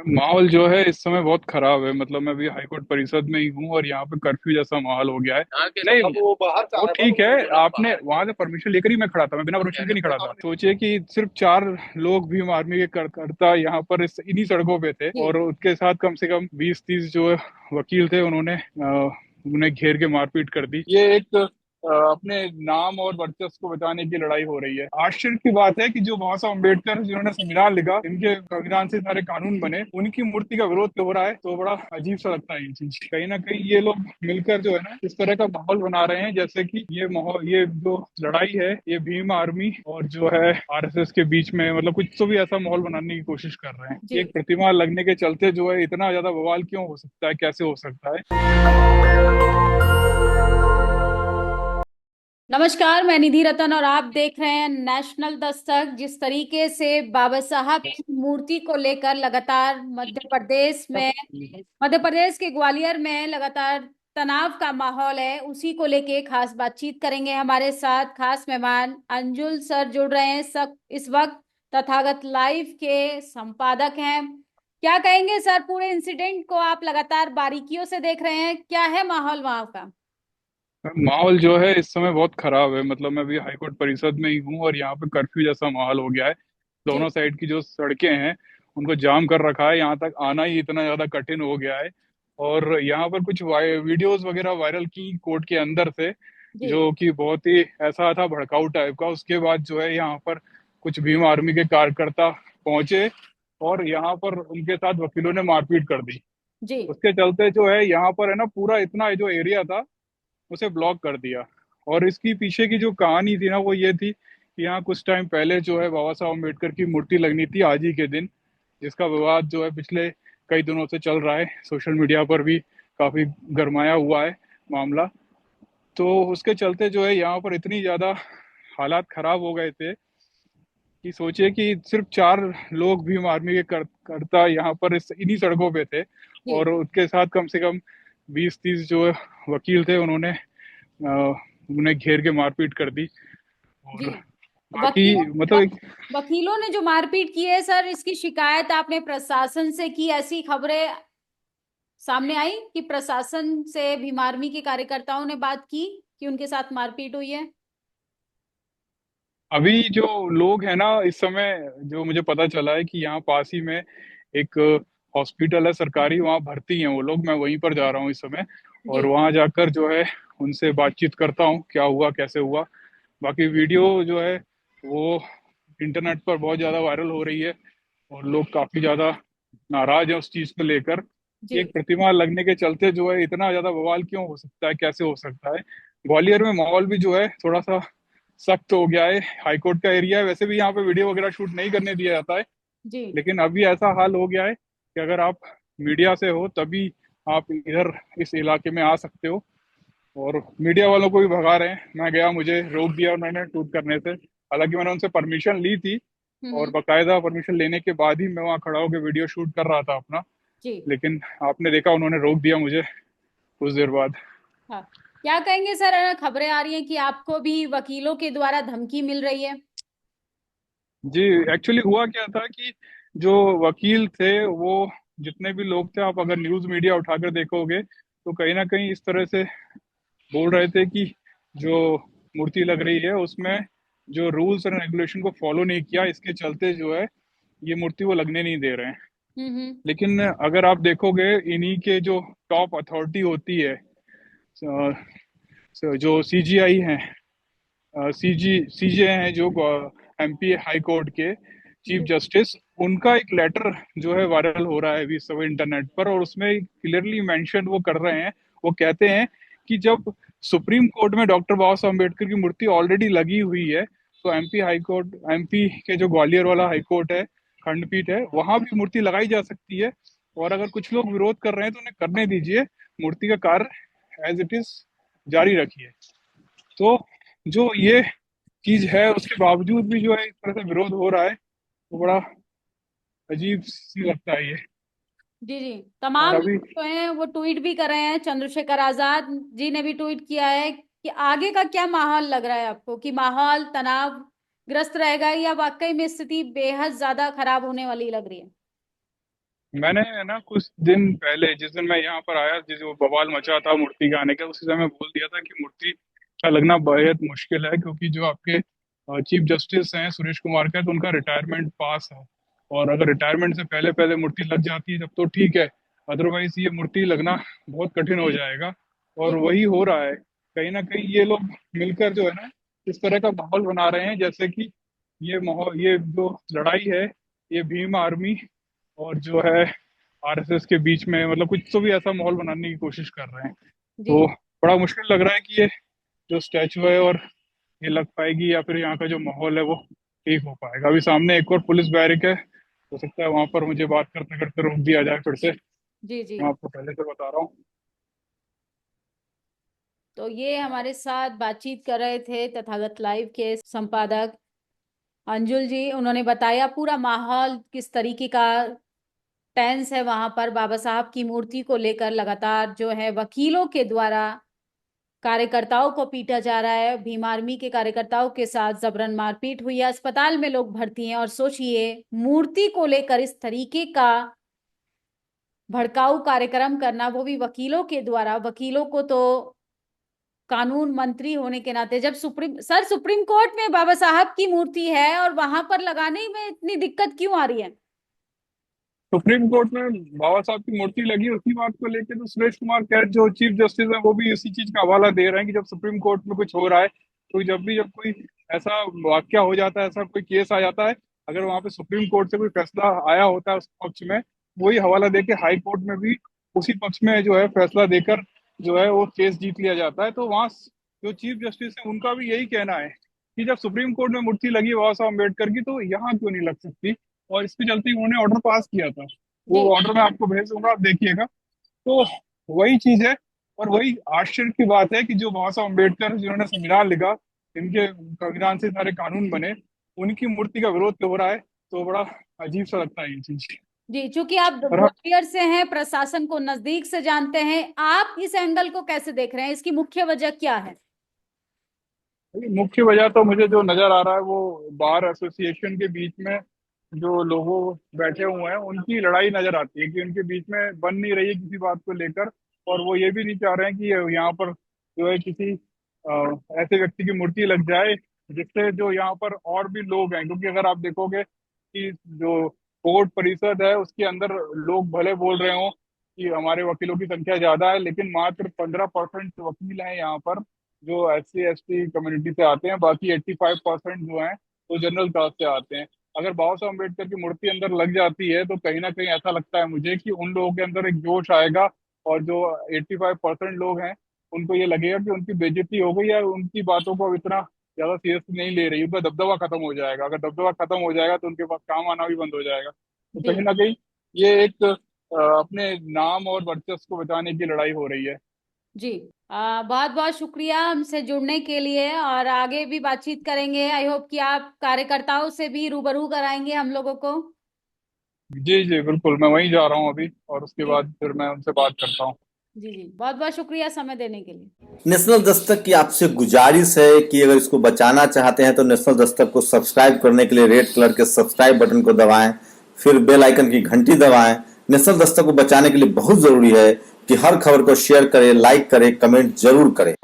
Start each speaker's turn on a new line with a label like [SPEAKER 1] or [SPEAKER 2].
[SPEAKER 1] माहौल जो है इस समय बहुत खराब है। मतलब मैं अभी हाईकोर्ट परिषद में ही हूँ और यहाँ पे कर्फ्यू जैसा माहौल हो गया है। नहीं,
[SPEAKER 2] अब वो बाहर से
[SPEAKER 1] वो
[SPEAKER 2] आया था तो
[SPEAKER 1] ठीक है।
[SPEAKER 2] मुझे बोला
[SPEAKER 1] आपने
[SPEAKER 2] बाहर
[SPEAKER 1] वहां से परमिशन लेकर ही मैं खड़ा था, मैं बिना परमिशन के नहीं खड़ा था। सोचिए कि सिर्फ 4 लोग भीम आर्मी के करता यहाँ पर इन्हीं सड़कों पे थे
[SPEAKER 2] जी।
[SPEAKER 1] और उसके साथ कम से कम 20-30 जो वकील थे, उन्होंने उन्हें घेर के मारपीट कर दी। ये एक अपने नाम और वर्चस्व को बचाने की लड़ाई हो रही है। आश्चर्य की बात है कि जो बाबा साहब अम्बेडकर जिन्होंने संविधान लिखा, इनके संविधान से सारे कानून बने, उनकी मूर्ति का विरोध हो रहा है। तो बड़ा अजीब सा लगता है ये चीज। कहीं ना कहीं ये लोग मिलकर जो है ना, इस तरह का माहौल बना रहे हैं जैसे कि ये माहौल, ये जो लड़ाई है, ये भीम आर्मी और जो है आरएसएस के बीच में, मतलब कुछ तो भी ऐसा माहौल बनाने की कोशिश कर रहे हैं।
[SPEAKER 2] जी।
[SPEAKER 1] एक प्रतिमा लगने के चलते जो है इतना ज्यादा बवाल क्यों हो सकता है, कैसे हो सकता है?
[SPEAKER 2] नमस्कार, मैं निधि रतन और आप देख रहे हैं नेशनल दस्तक। जिस तरीके से बाबा साहब की मूर्ति को लेकर लगातार मध्य प्रदेश के ग्वालियर में लगातार तनाव का माहौल है, उसी को लेके खास बातचीत करेंगे। हमारे साथ खास मेहमान अंजुल सर जुड़ रहे हैं सब इस वक्त, तथागत लाइव के संपादक हैं। क्या कहेंगे सर, पूरे इंसिडेंट को आप लगातार बारीकियों से देख रहे हैं, क्या है माहौल वहां का?
[SPEAKER 1] माहौल जो है इस समय बहुत खराब है। मतलब मैं अभी हाईकोर्ट परिषद में ही हूँ और यहाँ पे कर्फ्यू जैसा माहौल हो गया है।
[SPEAKER 2] जी।
[SPEAKER 1] दोनों साइड की जो सड़कें हैं उनको जाम कर रखा है। यहाँ तक आना ही इतना ज्यादा कठिन हो गया है। और यहाँ पर कुछ वीडियोस वगैरह वायरल की कोर्ट के अंदर से,
[SPEAKER 2] जी।
[SPEAKER 1] जो कि बहुत ही ऐसा था भड़काऊ टाइप का। उसके बाद जो है यहाँ पर कुछ भीम आर्मी के कार्यकर्ता पहुंचे और यहाँ पर उनके साथ वकीलों ने मारपीट कर दी।
[SPEAKER 2] जी।
[SPEAKER 1] उसके चलते जो है यहाँ पर है ना, पूरा इतना जो एरिया था उसे ब्लॉक कर दिया। और इसकी पीछे की जो कहानी थी ना, वो ये थी कि यहाँ कुछ टाइम पहले जो है बाबा साहब अम्बेडकर की मूर्ति लगनी थी आज ही के दिन, जिसका विवाद जो है पिछले कई दिनों से चल रहा है। सोशल मीडिया पर भी काफी गरमाया हुआ है मामला। तो उसके चलते जो है यहाँ पर इतनी ज्यादा हालात खराब हो गए थे कि सोचिए कि सिर्फ 4 लोग भीम आर्मी के करता यहाँ पर इन्हीं सड़कों पे थे
[SPEAKER 2] जी।
[SPEAKER 1] और उसके साथ कम से कम 20-30 जो वकील थे, उन्होंने उन्हें घेर के मारपीट कर दी।
[SPEAKER 2] जी।
[SPEAKER 1] और बाकी
[SPEAKER 2] वकीलों वक,
[SPEAKER 1] मतलब
[SPEAKER 2] वकीलों ने जो मारपीट की है सर, इसकी शिकायत आपने प्रशासन से की? ऐसी खबरें सामने आई कि प्रशासन से भीम आर्मी के कार्यकर्ताओं ने बात की कि उनके साथ मारपीट हुई है?
[SPEAKER 1] अभी जो लोग हैं ना इस समय, जो मुझे पता चला है कि यहाँ पास ही में एक हॉस्पिटल है सरकारी, वहाँ भर्ती हैं वो लोग। मैं वहीं पर जा रहा हूँ इस समय
[SPEAKER 2] जी।
[SPEAKER 1] और वहाँ जाकर जो है उनसे बातचीत करता हूँ क्या हुआ कैसे हुआ। बाकी वीडियो जो है वो इंटरनेट पर बहुत ज्यादा वायरल हो रही है और लोग काफी ज्यादा नाराज है उस चीज को लेकर कि एक
[SPEAKER 2] जी।
[SPEAKER 1] प्रतिमा लगने के चलते जो है इतना ज्यादा बवाल क्यों हो सकता है, कैसे हो सकता है। ग्वालियर में माहौल भी जो है थोड़ा सा सख्त हो गया है। हाईकोर्ट का एरिया है, वैसे भी यहाँ पे वीडियो वगैरह शूट नहीं करने दिया जाता है,
[SPEAKER 2] जी।
[SPEAKER 1] लेकिन अभी ऐसा हाल हो गया है कि अगर आप मीडिया से हो तभी आप इधर इस इलाके में आ सकते हो। और मीडिया वालों को भी भगा रहे हैं। मैं गया, मुझे रोक दिया उन्होंने शूट करने से। हालांकि मैंने उनसे परमिशन ली थी और
[SPEAKER 2] हम्म।
[SPEAKER 1] बाकायदा परमिशन लेने के बाद ही मैं वहाँ खड़ा होकर वीडियो शूट कर रहा था अपना।
[SPEAKER 2] जी।
[SPEAKER 1] लेकिन आपने देखा उन्होंने रोक दिया मुझे कुछ देर बाद।
[SPEAKER 2] हाँ। क्या कहेंगे सर, खबरें आ रही हैं कि आपको भी वकीलों के द्वारा धमकी मिल रही है?
[SPEAKER 1] जी, एक्चुअली हुआ क्या था कि जो वकील थे वो, जितने भी लोग थे, आप अगर न्यूज मीडिया उठाकर देखोगे तो कहीं ना कहीं इस तरह से बोल रहे थे कि जो मूर्ति लग रही है उसमें जो रूल्स एंड रेगुलेशन को फॉलो नहीं किया, इसके चलते जो है ये मूर्ति वो लगने नहीं दे रहे हैं।
[SPEAKER 2] हम्म।
[SPEAKER 1] लेकिन अगर आप देखोगे, इन्हीं के जो टॉप अथॉरिटी होती है, जो सीजीआई हैं, सीजे हैं, जो एमपी हाई कोर्ट के चीफ
[SPEAKER 2] जी।
[SPEAKER 1] जस्टिस, उनका एक लेटर जो है वायरल हो रहा है अभी सब इंटरनेट पर। और उसमें क्लियरली मेंशन वो कर रहे हैं। वो कहते हैं कि जब सुप्रीम कोर्ट में डॉक्टर बाबा साहब अम्बेडकर की मूर्ति ऑलरेडी लगी हुई है, तो एमपी हाई कोर्ट, एमपी के जो ग्वालियर वाला हाई कोर्ट है, खंडपीठ है, वहां भी मूर्ति लगाई जा सकती है। और अगर कुछ लोग विरोध कर रहे हैं तो उन्हें करने दीजिए, मूर्ति का कार्य एज इट इज जारी रखिए। तो जो ये चीज है, उसके बावजूद भी जो है इस तरह से विरोध हो रहा है, तो बड़ा अजीब सी लगता है ये।
[SPEAKER 2] जी। जी।
[SPEAKER 1] और
[SPEAKER 2] तमाम
[SPEAKER 1] अभी
[SPEAKER 2] लोग जो हैं वो ट्वीट भी कर रहे हैं। चंद्रशेखर आजाद जी ने भी ट्वीट किया है कि आगे का क्या माहौल लग रहा है आपको, कि माहौल तनाव ग्रस्त रहेगा या वाकई में स्थिति बेहद ज्यादा खराब होने वाली लग रही है?
[SPEAKER 1] मैंने ना कुछ दिन पहले, जिस दिन मैं यहाँ पर आया, जिस वो बवाल मचा था मूर्ति का आने का, उसी समय बोल दिया था कि मूर्ति का लगना बेहद मुश्किल है, क्योंकि जो आपके चीफ जस्टिस हैं सुरेश कुमार का, तो उनका रिटायरमेंट पास है। और अगर रिटायरमेंट से पहले पहले मूर्ति लग जाती है तब तो ठीक है, अदरवाइज ये मूर्ति लगना बहुत कठिन हो जाएगा। और
[SPEAKER 2] जी
[SPEAKER 1] वही हो रहा है। कहीं ना कहीं ये लोग मिलकर जो है ना, इस तरह का माहौल बना रहे हैं, जैसे कि ये माहौल, ये जो लड़ाई है, ये भीम आर्मी और जो है आरएसएस के बीच में, मतलब कुछ तो भी ऐसा माहौल बनाने की कोशिश कर रहे हैं।
[SPEAKER 2] जी
[SPEAKER 1] तो बड़ा मुश्किल लग रहा है कि ये जो स्टैचू है और ये लग पाएगी, या फिर यहाँ का जो माहौल है वो ठीक हो पाएगा। अभी सामने एक और पुलिस बैरिक है, हो सकता है वहां पर मुझे बात करते करते रोक दिया जाए फिर से।
[SPEAKER 2] जी जी।
[SPEAKER 1] मैं आपको पहले से बता रहा हूँ।
[SPEAKER 2] तो ये हमारे साथ बातचीत कर रहे थे तथागत लाइव के संपादक अंजुल जी। उन्होंने बताया पूरा माहौल किस तरीके का टेंस है वहां पर। बाबा साहब की मूर्ति को लेकर लगातार जो है वकीलों के द्वारा कार्यकर्ताओं को पीटा जा रहा है। भीम आर्मी के कार्यकर्ताओं के साथ जबरन मारपीट हुई है, अस्पताल में लोग भर्ती हैं। और सोचिए, मूर्ति को लेकर इस तरीके का भड़काऊ कार्यक्रम करना, वो भी वकीलों के द्वारा। वकीलों को तो कानून मंत्री होने के नाते, जब सुप्रीम कोर्ट में बाबा साहब की मूर्ति है और वहां पर लगाने में इतनी दिक्कत क्यों आ रही है?
[SPEAKER 1] सुप्रीम कोर्ट में बाबा साहब की मूर्ति लगी, उसी बात को लेकर तो सुरेश कुमार कैद जो चीफ जस्टिस है वो भी इसी चीज का हवाला दे रहे हैं कि जब सुप्रीम कोर्ट में कुछ हो रहा है, तो जब कोई ऐसा वाक्या हो जाता है, ऐसा कोई केस आ जाता है, अगर वहां पे सुप्रीम कोर्ट से कोई फैसला आया होता है उस पक्ष में, वही हवाला देके हाई कोर्ट में भी उसी पक्ष में जो है फैसला देकर जो है वो केस जीत लिया जाता है। तो वहाँ जो चीफ जस्टिस है उनका भी यही कहना है कि जब सुप्रीम कोर्ट में मूर्ति लगी बाबा साहब अम्बेडकर की, तो यहाँ क्यों नहीं लग सकती। और इसके चलते उन्होंने ऑर्डर पास किया था। वो
[SPEAKER 2] जी
[SPEAKER 1] ऑर्डर मैं आपको भेज दूंगा, आप देखिएगा। तो वही चीज है। और वही आश्चर्य की बात है कि जो बाबा साहब अम्बेडकर जिन्होंने संविधान लिखा, इनके संविधान से सारे कानून बने, उनकी मूर्ति का विरोध हो रहा है। तो बड़ा अजीब सा लगता है ये चीज।
[SPEAKER 2] जी। चूंकि आप
[SPEAKER 1] और हाँ,
[SPEAKER 2] ग्वालियर से हैं, प्रशासन को नजदीक से जानते हैं, आप इस एंगल को कैसे देख रहे हैं? इसकी मुख्य वजह क्या है?
[SPEAKER 1] मुख्य वजह तो मुझे जो नजर आ रहा है वो बार एसोसिएशन के बीच में जो लोगों बैठे हुए हैं उनकी लड़ाई नजर आती है, कि उनके बीच में बन नहीं रही है किसी बात को लेकर। और वो ये भी नहीं चाह रहे हैं कि यहाँ पर जो है किसी ऐसे व्यक्ति की मूर्ति लग जाए जिससे जो यहाँ पर और भी लोग हैं। क्योंकि अगर आप देखोगे कि जो कोर्ट परिषद है उसके अंदर लोग भले बोल रहे हो कि हमारे वकीलों की संख्या ज्यादा है, लेकिन मात्र 15% वकील हैं यहाँ पर जो SC ST कम्युनिटी से आते हैं। बाकी 85% जो हैं वो जनरल कास्ट से आते हैं। अगर बाबा साहब अम्बेडकर की मूर्ति अंदर लग जाती है तो कहीं ना कहीं ऐसा लगता है मुझे कि उन लोगों के अंदर एक जोश आएगा, और जो 85% लोग हैं उनको ये लगेगा कि उनकी बेइज्जती हो गई है, उनकी बातों को अब इतना ज्यादा सीरियसली नहीं ले रही, उनका दबदबा खत्म हो जाएगा। अगर दबदबा खत्म हो जाएगा तो उनके पास काम आना भी बंद हो जाएगा। तो
[SPEAKER 2] जी
[SPEAKER 1] कहीं ना कहीं ये एक अपने नाम और वर्चस्व को बचाने की लड़ाई हो रही है।
[SPEAKER 2] जी। बहुत बहुत शुक्रिया हमसे जुड़ने के लिए, और आगे भी बातचीत करेंगे। आई होप कि आप कार्यकर्ताओं से भी रूबरू कराएंगे हम लोगों को।
[SPEAKER 1] जी जी बिल्कुल, मैं वहीं जा रहा हूँ अभी, और उसके
[SPEAKER 2] जी
[SPEAKER 1] बाद फिर मैं उनसे बात करता हूँ।
[SPEAKER 2] जी। जी, बहुत बहुत शुक्रिया समय देने के लिए।
[SPEAKER 3] नेशनल दस्तक की आपसे गुजारिश है कि अगर इसको बचाना चाहते हैं तो नेशनल दस्तक को सब्सक्राइब करने के लिए रेड कलर के सब्सक्राइब बटन को दबाएं, फिर बेल आइकन की घंटी दबाएं। नेशनल दस्तक को बचाने के लिए बहुत जरूरी है कि हर खबर को शेयर करें, लाइक करें, कमेंट जरूर करें।